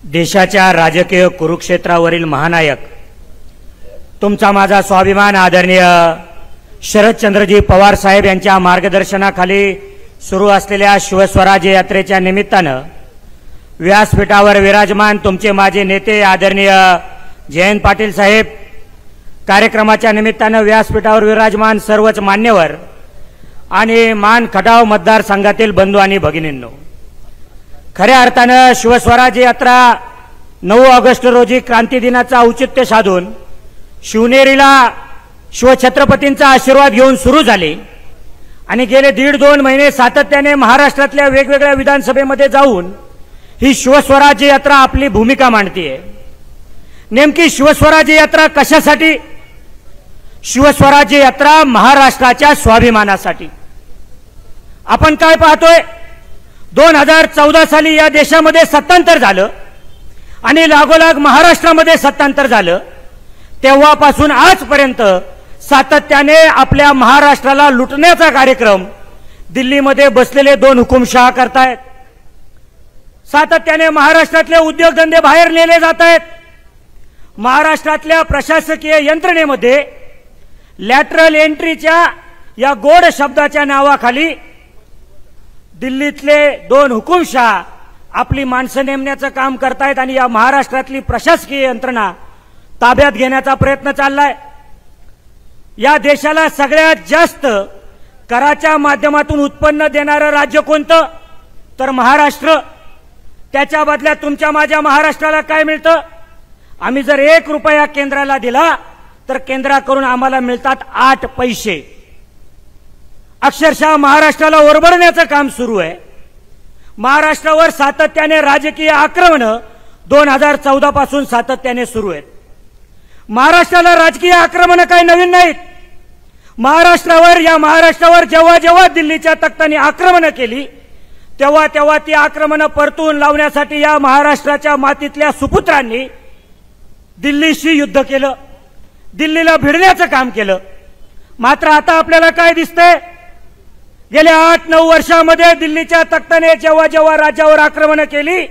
देशाच्या राजकीय कुरुक्षेत्रावरील महानायक तुमचा माझा स्वाभिमान आदरणीय शरदचंद्रजी पवार साहेब यांच्या मार्गदर्शनाखाली सुरू असलेल्या शिवस्वराज्य यात्रेच्या निमित्तानं व्यासपीठावर विराजमान तुमचे माझे नेते आदरणीय जयंत पाटील साहेब, कार्यक्रमाच्या निमित्तानं व्यासपीठावर विराजमान सर्वच मान्यवर आणि मान खटाव मतदारसंघातील बंधू आणि भगिनींनो, खऱ्या अर्थानं शिवस्वराज्य यात्रा 9 ऑगस्ट रोजी क्रांती दिनाचा औचित्य साधून शिवनेरीला शिवछत्रपतींचा आशीर्वाद घेऊन सुरू झाली आणि गेले 1.5-2 महिने सातत्याने महाराष्ट्रातल्या वेगवेगळ्या विधानसभेमध्ये जाऊन ही शिवस्वराज्य यात्रा आपली भूमिका मांडतीये। नेमकी शिवस्वराज्य यात्रा कशासाठी? शिवस्वराज्य यात्रा महाराष्ट्राच्या स्वाभिमानासाठी। आपण काय पाहतोय, 2014 साली या देशामध्ये सत्तांतर झालं आणि लागोलाग महाराष्ट्रामध्ये सत्तांतर झालं। तेव्हापासून आजपर्यंत सातत्याने आपल्या महाराष्ट्राला लुटण्याचा कार्यक्रम दिल्लीमध्ये बसलेले 2 हुकुमशहा करतायत। सातत्याने महाराष्ट्रातले उद्योगधंदे बाहेर नेले जात आहेत। महाराष्ट्रातल्या प्रशासकीय यंत्रणेमध्ये लॅटरल एंट्रीच्या या गोड शब्दाच्या नावाखाली दिल्लीतले 2 हुकुमशहा आपली माणसं नेमण्याचं काम करतायत आणि या महाराष्ट्रातली प्रशासकीय यंत्रणा ताब्यात घेण्याचा प्रयत्न चाललाय। या देशाला सगळ्यात जास्त कराच्या माध्यमातून उत्पन्न देणारं राज्य कोणतं? तर महाराष्ट्र। त्याच्या बदल्यात तुमच्या माझ्या महाराष्ट्राला काय मिळतं? आम्ही जर 1 रुपया केंद्राला दिला तर केंद्राकडून आम्हाला मिळतात 8 पैसे। अक्षरशः महाराष्ट्राला ओरबडण्याचं काम सुरू आहे। महाराष्ट्रावर सातत्याने राजकीय आक्रमणं 2014 पासून सातत्याने सुरू आहेत। महाराष्ट्राला राजकीय आक्रमणं काही नवीन नाहीत। महाराष्ट्रावर जेव्हा जेव्हा दिल्लीच्या तख्तांनी आक्रमणं केली तेव्हा ती आक्रमणं परतून लावण्यासाठी या महाराष्ट्राच्या मातीतल्या सुपुत्रांनी दिल्लीशी युद्ध केलं, दिल्लीला भिडण्याचं काम केलं। मात्र आता आपल्याला काय दिसतंय, गेल्या 8-9 वर्षांमध्ये दिल्लीच्या तख्ताने जेव्हा जेव्हा राज्यावर आक्रमणं केली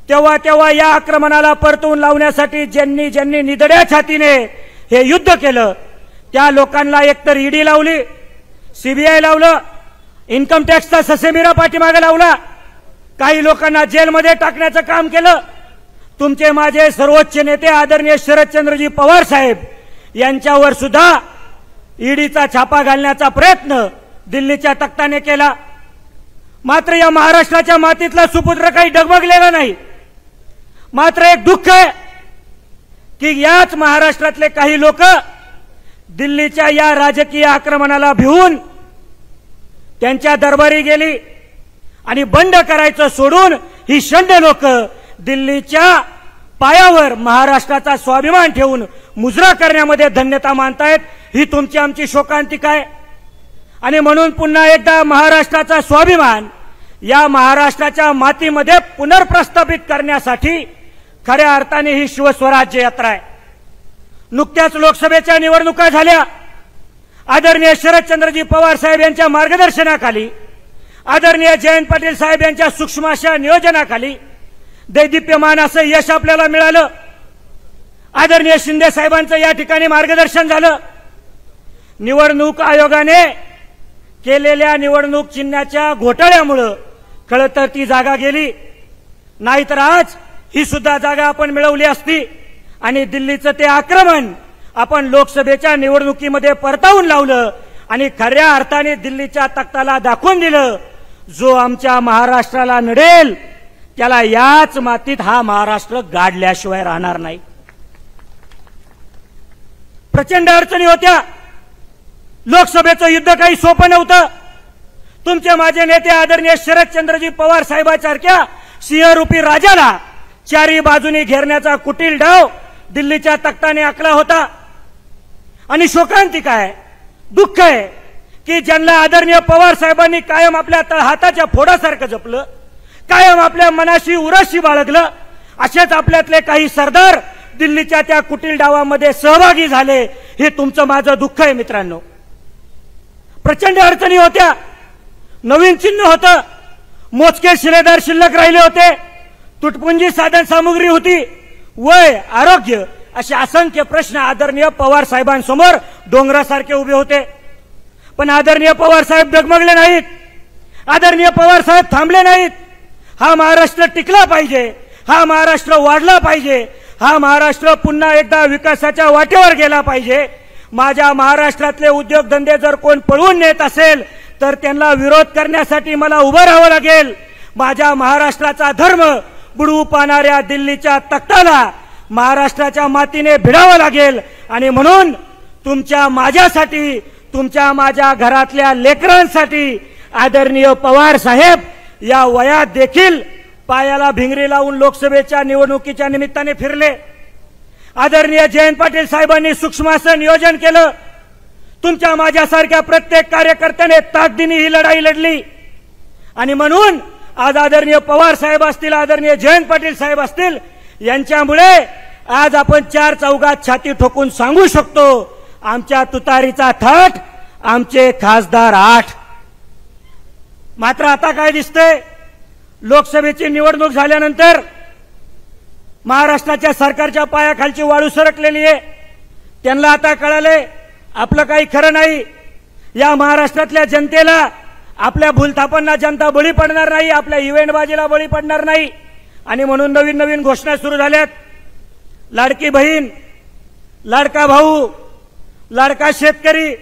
तेव्हा या आक्रमणाला परतून लावण्यासाठी ज्यांनी निधड्या छातीने हे युद्ध केलं त्या लोकांना एकतर ईडी लावली, सीबीआय लावलं, इन्कम टॅक्सचा ससेमिरा पाठीमागे लावला, काही लोकांना जेलमध्ये टाकण्याचं काम केलं। तुमचे माझे सर्वोच्च नेते आदरणीय शरदचंद्रजी पवार साहेब यांच्यावर सुद्धा ईडीचा छापा घालण्याचा प्रयत्न दिल्लीच्या तख्ताने केला। मात्र या महाराष्ट्राच्या मातीतला सुपुत्र काही डगमगलेला नाही। मात्र एक दुःख आहे की याच महाराष्ट्रातले काही लोक दिल्लीच्या या राजकीय आक्रमणाला भिवून त्यांच्या दरबारी गेली आणि बंड करायचं सोडून ही शंड लोक दिल्लीच्या पायावर महाराष्ट्राचा स्वाभिमान ठेवून मुजरा करण्यामध्ये धन्यता मानतायत। ही तुमची आमची शोकांतिका आहे आणि म्हणून पुन्हा एकदा महाराष्ट्राचा स्वाभिमान या महाराष्ट्राच्या मातीमध्ये पुनर्प्रस्थापित करण्यासाठी खऱ्या अर्थाने ही शिवस्वराज्य यात्रा आहे। नुकत्याच लोकसभेच्या निवडणुका झाल्या। आदरणीय शरदचंद्रजी पवार साहेब यांच्या मार्गदर्शनाखाली, आदरणीय जयंत पाटील साहेब यांच्या सूक्ष्म अशा नियोजनाखाली दैदिप्यमान असं यश आपल्याला मिळालं। आदरणीय शिंदे साहेबांचं या ठिकाणी मार्गदर्शन झालं। निवडणूक आयोगाने केलेल्या निवडणूक चिन्हाच्या घोटाळ्यामुळे खरं तर ती जागा गेली, नाहीतर आज ही सुद्धा जागा आपण मिळवली असती आणि दिल्लीचं ते आक्रमण आपण लोकसभेच्या निवडणुकीमध्ये परतावून लावलं आणि खऱ्या अर्थाने दिल्लीच्या तख्ताला दाखवून दिलं, जो आमच्या महाराष्ट्राला नडेल त्याला याच मातीत हा महाराष्ट्र गाडल्याशिवाय राहणार नाही। प्रचंड अडचणी होत्या। लोकसभेचं युद्ध काही सोपं नव्हतं। तुमचे माझे नेते आदरणीय शरदचंद्रजी पवार साहेबांसारख्या सिंहरूपी राजाला चारी बाजूनी घेरण्याचा कुटील डाव दिल्लीच्या तख्ताने आखला होता आणि शोकांतिका आहे, दुःख आहे की ज्यांना आदरणीय पवार साहेबांनी कायम आपल्या हाताच्या फोडासारखं जपलं, कायम आपल्या मनाशी उराशी बाळगलं, असेच आपल्यातले काही सरदार दिल्लीच्या त्या कुटील डावामध्ये सहभागी झाले। हे तुमचं माझं दुःख आहे मित्रांनो। प्रचंड अडचणी होत्या, नवीन चिन्ह होतं, मोजके शिलेदार शिल्लक राहिले होते, तुटपुंजी साधन सामुग्री होती, वय, आरोग्य असे असंख्य प्रश्न आदरणीय पवार साहेबांसमोर डोंगरासारखे उभे होते. पण आदरणीय पवार साहेब डगमगले नाहीत. आदरणीय पवार साहेब थांबले नाहीत. हा महाराष्ट्र टिकला पाहिजे, हा महाराष्ट्र वाढला पाहिजे, हा महाराष्ट्र पुन्हा एकदा विकासाच्या वाटेवर गेला पाहिजे. माझ्या महाराष्ट्रातले उद्योगधंदे जर कोण पळवून नेत असेल तर त्यांना विरोध करण्यासाठी मला उभं राहावं लागेल. माझ्या महाराष्ट्राचा धर्म बुडवू पाहणाऱ्या दिल्लीच्या तख्ताला महाराष्ट्राच्या मातीने भिडावं लागेल. आणि म्हणून तुमच्या माझ्यासाठी, तुमच्या माझ्या घरातल्या लेकरांसाठी आदरणीय पवार साहेब या वयात देखील पायाला भिंगरी लावून लोकसभेच्या निवडणुकीच्या निमित्ताने फिरले. आदरणीय जयंत पाटील साहेबांनी सूक्ष्म असं नियोजन केलं. तुमच्या माझ्यासारख्या प्रत्येक कार्यकर्त्याने ताकदीने ही लढाई लढली. आणि म्हणून आज आदरणीय पवार साहेब असतील, आदरणीय जयंत पाटील साहेब असतील, यांच्यामुळे आज आपण चार चौघात छाती ठोकून सांगू शकतो, आमच्या तुतारीचा थाट, आमचे खासदार 8. मात्र आता काय दिसतंय, लोकसभेची निवडणूक झाल्यानंतर महाराष्ट्राच्या सरकारच्या पायाखालची वाळू सरकलेली आहे. त्यांना आता कळालंय आपलं काही खरं नाही. या महाराष्ट्रातल्या जनतेला, आपल्या भूलथापांना जनता बळी पडणार नाही, आपल्या इव्हेंटबाजीला बळी पडणार नाही. आणि म्हणून नवीन नवीन घोषणा सुरू झाल्यात. लाडकी बहीण, लाडका भाऊ, लाडका शेतकरी.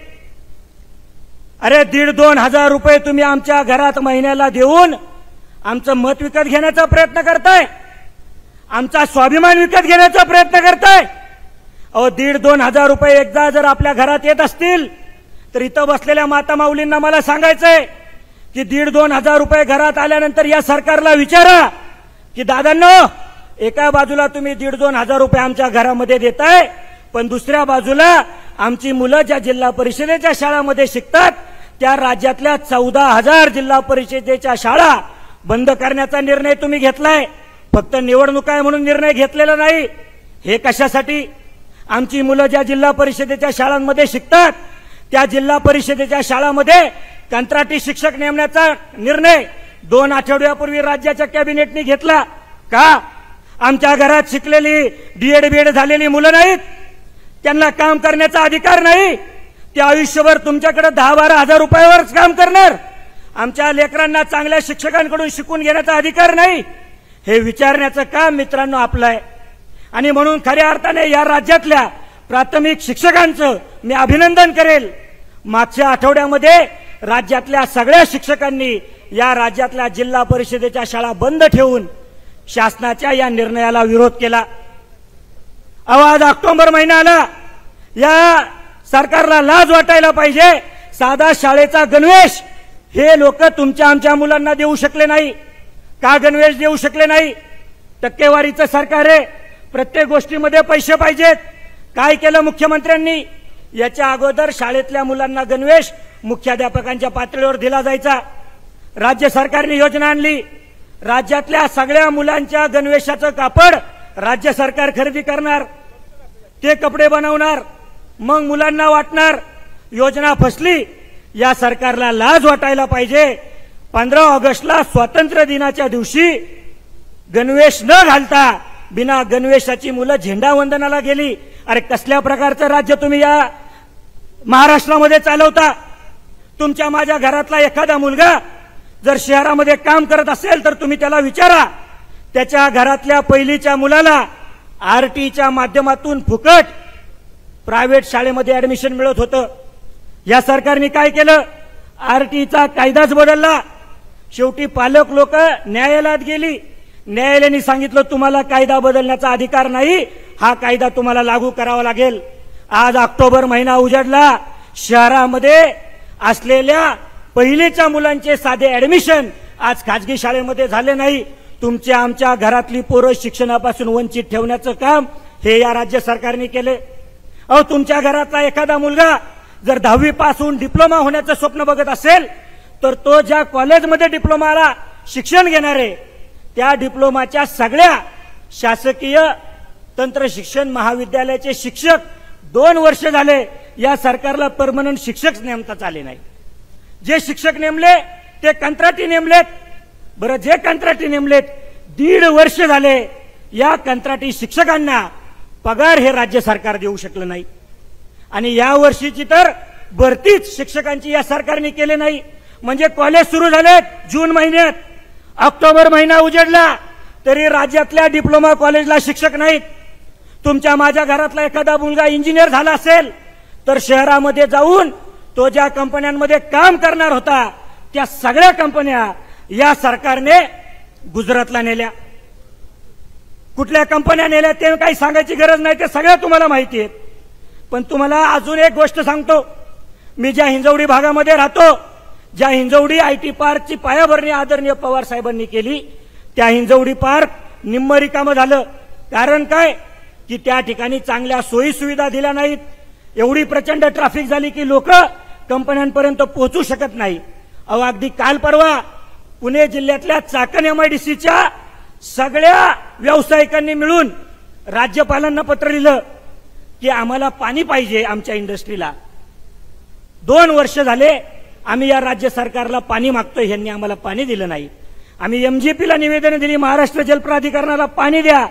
अरे 1,500-2,000 हजार रुपये तुम्ही आमच्या घरात महिन्याला देऊन आमचं मत विकत घेण्याचा प्रयत्न करताय, आमचा स्वाभिमान विकत घेण्याचा प्रयत्न करताय. अहो 1,500-2,000 हजार रुपये एकदा जर आपल्या घरात येत असतील तर इथं बसलेल्या माता माऊलींना मला सांगायचंय की 1,500-2,000 हजार रुपये घरात आल्यानंतर या सरकारला विचारा की दादांनो, एका बाजूला तुम्ही 1,500-2,000 हजार रुपये आमच्या घरामध्ये देताय, पण दुसऱ्या बाजूला आमची मुलं ज्या जिल्हा परिषदेच्या शाळांमध्ये शिकतात त्या राज्यातल्या 14,000 जिल्हा परिषदेच्या शाळा बंद करण्याचा निर्णय तुम्ही घेतलाय. फक्त निवडणूक आहे म्हणून निर्णय घेतलेला नाही. हे कशासाठी? आमची मुलं ज्या जिल्हा परिषदेच्या शाळांमध्ये शिकतात त्या जिल्हा परिषदेच्या शाळांमध्ये कंत्राटी शिक्षक नेमण्याचा निर्णय 2 आठवड्यापूर्वी राज्याच्या कॅबिनेटने घेतला. का? आमच्या घरात शिकलेली डीएड बीएड झालेली मुलं नाहीत, त्यांना काम करण्याचा अधिकार नाही, ते आयुष्यभर तुमच्याकडे 10-12 हजार रुपयावरच काम करणार. आमच्या लेकरांना चांगल्या शिक्षकांकडून शिकून घेण्याचा अधिकार नाही. हे विचारण्याचं काम मित्रांनो आपलं आहे. आणि म्हणून खऱ्या अर्थाने या राज्यातल्या प्राथमिक शिक्षकांचं मी अभिनंदन करेल. मागच्या आठवड्यामध्ये राज्यातल्या सगळ्या शिक्षकांनी या राज्यातल्या जिल्हा परिषदेच्या शाळा बंद ठेवून शासनाच्या या निर्णयाला विरोध केला. आज ऑक्टोबर महिना आला, या सरकारला लाज वाटायला पाहिजे. साधा शाळेचा गणवेश हे लोक तुमच्या आमच्या मुलांना देऊ शकले नाही. का गणवेश देऊ शकले नाही? टक्केवारीचं सरकार आहे, प्रत्येक गोष्टीमध्ये पैसे पाहिजेत. काय केलं मुख्यमंत्र्यांनी? याच्या अगोदर शाळेतल्या मुलांना गणवेश मुख्याध्यापकांच्या पातळीवर दिला जायचा. राज्य सरकारने योजना आणली, राज्यातल्या सगळ्या मुलांच्या गणवेशाचं कापड राज्य सरकार खरेदी करणार, ते कपडे बनवणार, मग मुलांना वाटणार. योजना फसली. या सरकारला लाज वाटायला पाहिजे. 15 ऑगस्टला स्वातंत्र्य दिनाच्या दिवशी गणवेश न घालता बिना गणवेशाची मुलं झेंडा वंदनाला गेली. अरे कसल्या प्रकारचं राज्य तुम्ही या महाराष्ट्रामध्ये चालवता? तुमच्या माझ्या घरातला एखादा मुलगा जर शहरामध्ये काम करत असेल तर तुम्ही त्याला विचारा, त्याच्या घरातल्या पहिलीच्या मुलाला आरटीच्या माध्यमातून फुकट प्रायव्हेट शाळेमध्ये ऍडमिशन मिळत होतं. या सरकारने काय केलं? आरटीचा कायदाच बदलला. शेवटी पालक लोक न्यायालयात गेली. न्यायालयाने सांगितलं तुम्हाला कायदा बदलण्याचा अधिकार नाही, हा कायदा तुम्हाला लागू करावा लागेल. आज ऑक्टोबर महिना उजाडला. शहरामध्ये असलेल्या पहिलीच्या मुलांचे साधे ऍडमिशन आज खाजगी शाळेमध्ये झाले नाही. तुमच्या आमच्या घरातली पोरं शिक्षणापासून वंचित ठेवण्याचं काम हे या राज्य सरकारने केले. अहो तुमच्या घरातला एखादा मुलगा जर 10वी पास होऊन डिप्लोमा होण्याचं स्वप्न बघत असेल तर तो ज्या कॉलेजमध्ये डिप्लोमाला शिक्षण घेणार आहे त्या डिप्लोमाच्या सगळ्या शासकीय तंत्रशिक्षण महाविद्यालयाचे शिक्षक 2 वर्ष झाले या सरकारला परमनंट शिक्षक नेमताच आले नाही. जे शिक्षक नेमले ते कंत्राटी नेमलेत. बरं, जे कंत्राटी नेमलेत 1.5 वर्ष झाले या कंत्राटी शिक्षकांना पगार हे राज्य सरकार देऊ शकलं नाही आणि या वर्षीची तर भरतीच शिक्षकांची या सरकारने केली नाही। म्हणजे कॉलेज सुरू झालेत जून महिन्यात, ऑक्टोबर महिना उजेडला तरी राज्यातल्या डिप्लोमा कॉलेजला शिक्षक नाहीत। तुमच्या माझ्या घरातला एखादा मुलगा इंजिनियर झाला असेल तर शहरामध्ये जाऊन तो ज्या कंपन्यांमध्ये काम करणार होता त्या सगळ्या कंपन्या या सरकारने गुजरातला नेल्या। कुठल्या कंपन्या नेल्या ते काही सांगायची गरज नाही, ते सगळं तुम्हाला माहिती आहे। पण तुम्हाला अजून एक गोष्ट सांगतो, मी ज्या हिंजवडी भागामध्ये राहतो, ज्या हिंजवडी आयटी पार्कची पायाभरणी आदरणीय पवार साहेबांनी केली, त्या हिंजवडी पार्क निम्म रिकामं झालं। कारण काय की त्या ठिकाणी चांगल्या सोयी सुविधा दिल्या नाहीत। एवढी प्रचंड ट्रॅफिक झाली की लोक कंपन्यांपर्यंत पोहोचू शकत नाही। अगदी काल परवा पुणे जिल्ह्यातल्या चाकण एमआयडीसीच्या सगळ्या व्यावसायिकांनी मिळून राज्यपालांना पत्र लिहिलं की आम्हाला पाणी पाहिजे आमच्या इंडस्ट्रीला। 2 वर्ष झाले आम्ही या राज्य सरकारला पाणी मागतोय, यांनी आम्हाला पाणी दिलं नाही। आम्ही एमजीपीला निवेदन दिली, महाराष्ट्र जल प्राधिकरणाला पाणी द्या,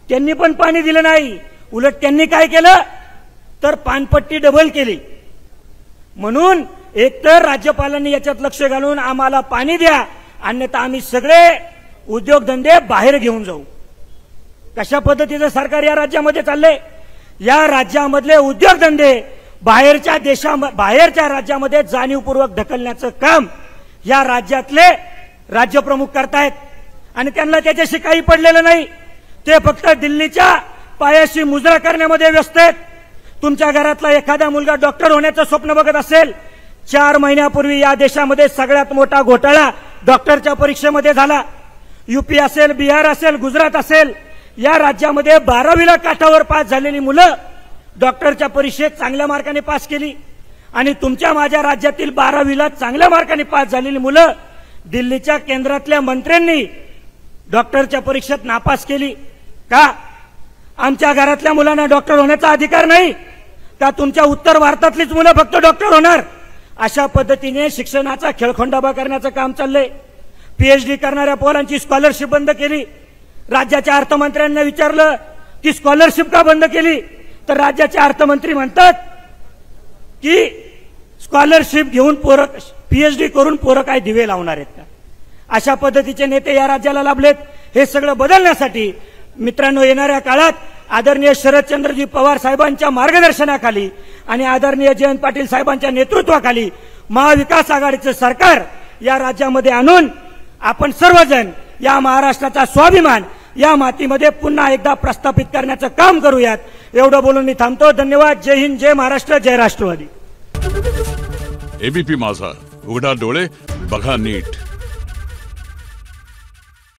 त्यांनी पण पाणी दिलं नाही। उलट त्यांनी काय केलं तर पानपट्टी डबल केली। म्हणून एकतर राज्यपालांनी याच्यात लक्ष घालून आम्हाला पाणी द्या, अन्यथा आम्ही सगळे उद्योगधंदे बाहेर घेऊन जाऊ। कशा पद्धतीचं सरकार या राज्यामध्ये चाललंय? या राज्यामधले उद्योगधंदे बाहेरच्या राज्यामध्ये जाणीवपूर्वक ढकलण्याचं काम या राज्यातले राज्यप्रमुख करतायत आणि त्यांना त्याच्याशी काही पडलेलं नाही। ते फक्त दिल्लीच्या पायाशी मुजरा करण्यामध्ये व्यस्त आहेत। तुमच्या घरातला एखादा मुलगा डॉक्टर होण्याचं स्वप्न बघत असेल, 4 महिन्यापूर्वी या देशामध्ये सगळ्यात मोठा घोटाळा डॉक्टरच्या परीक्षेमध्ये झाला। यूपी असेल, बिहार असेल, गुजरात असेल, या राज्यामध्ये 12वीला काठावर पास झालेली मुलं डॉक्टरच्या परीक्षेत चांगल्या मार्काने पास केली आणि तुमच्या माझ्या राज्यातील 12वीला चांगल्या मार्काने पास झालेली मुलं दिल्लीच्या केंद्रातल्या मंत्र्यांनी डॉक्टरच्या परीक्षेत नापास केली। का? आमच्या घरातल्या मुलांना डॉक्टर होण्याचा अधिकार नाही का? तुमच्या उत्तर भारतातलीच मुलं फक्त डॉक्टर होणार? अशा पद्धतीने शिक्षणाचा खेळखंडोबा करण्याचं काम चाललंय। पीएचडी करणाऱ्या पोरांची स्कॉलरशिप बंद केली। राज्याच्या अर्थमंत्र्यांना विचारलं की स्कॉलरशिप का बंद केली, तर राज्याचे अर्थमंत्री म्हणतात की स्कॉलरशिप घेऊन पोरं पीएचडी करून पोरं काय दिवे लावणार आहेत का? अशा पद्धतीचे नेते या राज्याला लाभलेत। हे सगळं बदलण्यासाठी मित्रांनो येणाऱ्या काळात आदरणीय शरदचंद्रजी पवार साहेबांच्या मार्गदर्शनाखाली आणि आदरणीय जयंत पाटील साहेबांच्या नेतृत्वाखाली महाविकास आघाडीचं सरकार या राज्यामध्ये आणून आपण सर्वजण या महाराष्ट्राचा स्वाभिमान या मातीमध्ये पुन्हा एकदा प्रस्थापित करण्याचं काम करूयात। एवढं बोलून मी थांबतो। धन्यवाद। जय हिंद, जय महाराष्ट्र, जय राष्ट्रवादी। एबीपी माझा, उघडा डोळे बघा नीट।